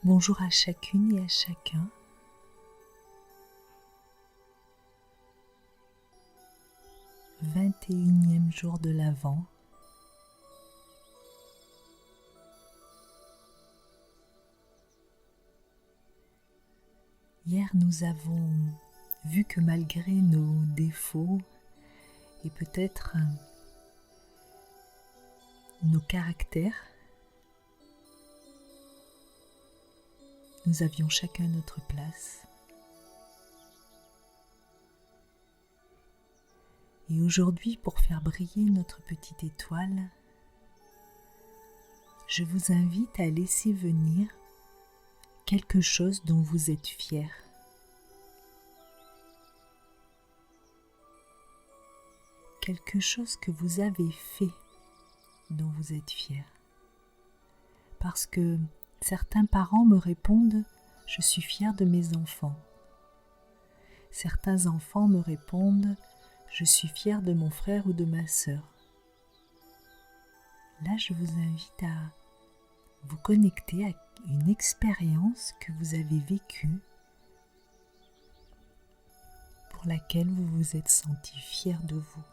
Bonjour à chacune et à chacun. « 21e jour de l'Avent ». Hier, nous avons vu que malgré nos défauts et peut-être nos caractères, nous avions chacun notre place. Et aujourd'hui, pour faire briller notre petite étoile, je vous invite à laisser venir quelque chose dont vous êtes fiers. Quelque chose que vous avez fait dont vous êtes fiers. Parce que certains parents me répondent « Je suis fier de mes enfants ». Certains enfants me répondent « Je suis fier de mon frère ou de ma sœur ». Là, je vous invite à vous connecter à une expérience que vous avez vécue pour laquelle vous vous êtes senti fier de vous.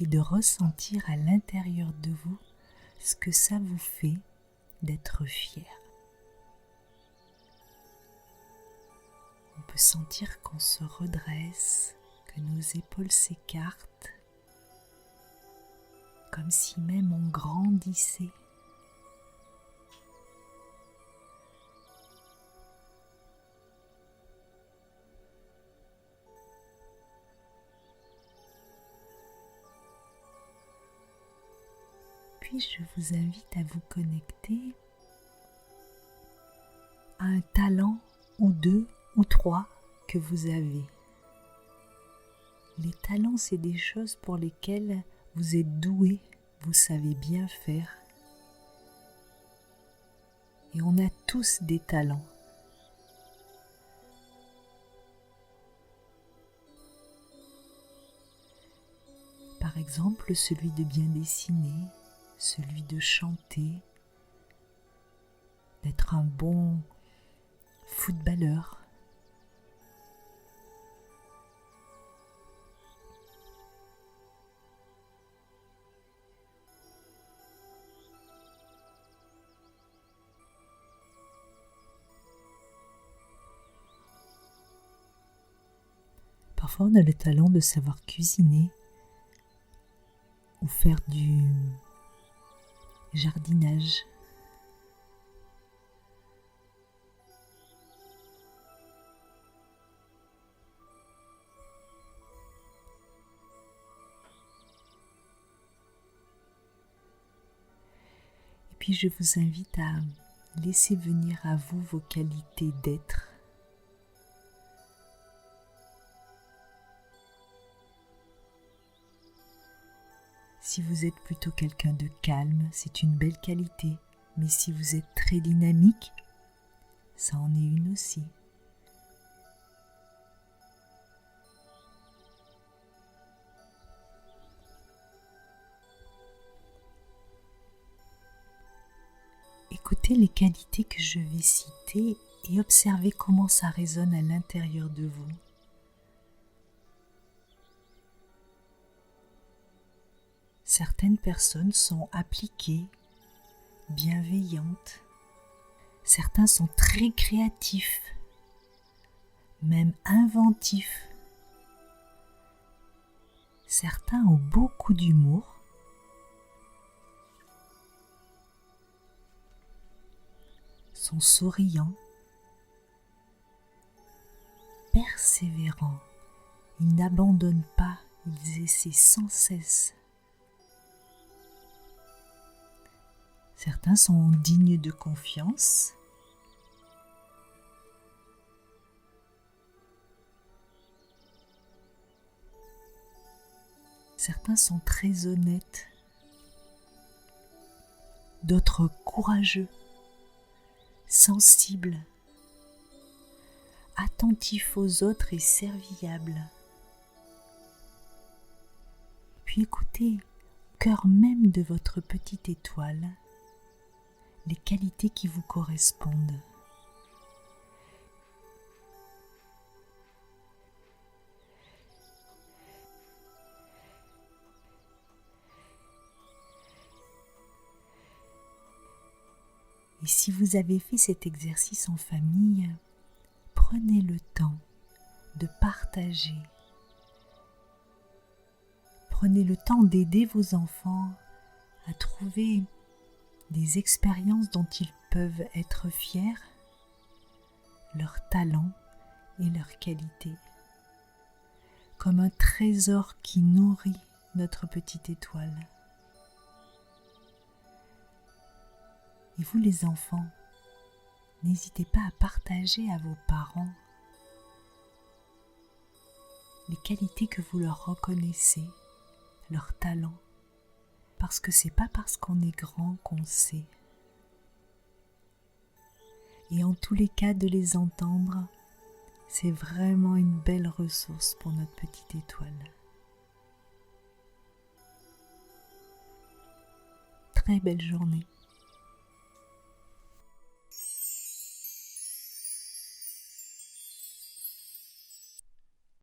Et de ressentir à l'intérieur de vous ce que ça vous fait d'être fier. On peut sentir qu'on se redresse, que nos épaules s'écartent, comme si même on grandissait. Puis je vous invite à vous connecter à un talent ou deux ou trois que vous avez. Les talents, c'est des choses pour lesquelles vous êtes doué, vous savez bien faire. Et on a tous des talents. Par exemple, celui de bien dessiner, celui de chanter, d'être un bon footballeur. Parfois, on a le talent de savoir cuisiner ou faire du jardinage. Et puis je vous invite à laisser venir à vous vos qualités d'être. Si vous êtes plutôt quelqu'un de calme, c'est une belle qualité. Mais si vous êtes très dynamique, ça en est une aussi. Écoutez les qualités que je vais citer et observez comment ça résonne à l'intérieur de vous. Certaines personnes sont appliquées, bienveillantes. Certains sont très créatifs, même inventifs. Certains ont beaucoup d'humour. Sont souriants, persévérants. Ils n'abandonnent pas, ils essaient sans cesse. Certains sont dignes de confiance. Certains sont très honnêtes. D'autres courageux, sensibles. attentif aux autres et serviable. Puis écoutez au cœur même de votre petite étoile les qualités qui vous correspondent. Et si vous avez fait cet exercice en famille, prenez le temps de partager. Prenez le temps d'aider vos enfants à trouver des expériences dont ils peuvent être fiers, leurs talents et leurs qualités, comme un trésor qui nourrit notre petite étoile. Et vous les enfants, n'hésitez pas à partager à vos parents les qualités que vous leur reconnaissez, leurs talents, parce que c'est pas parce qu'on est grand qu'on sait. Et en tous les cas, de les entendre, c'est vraiment une belle ressource pour notre petite étoile. Très belle journée.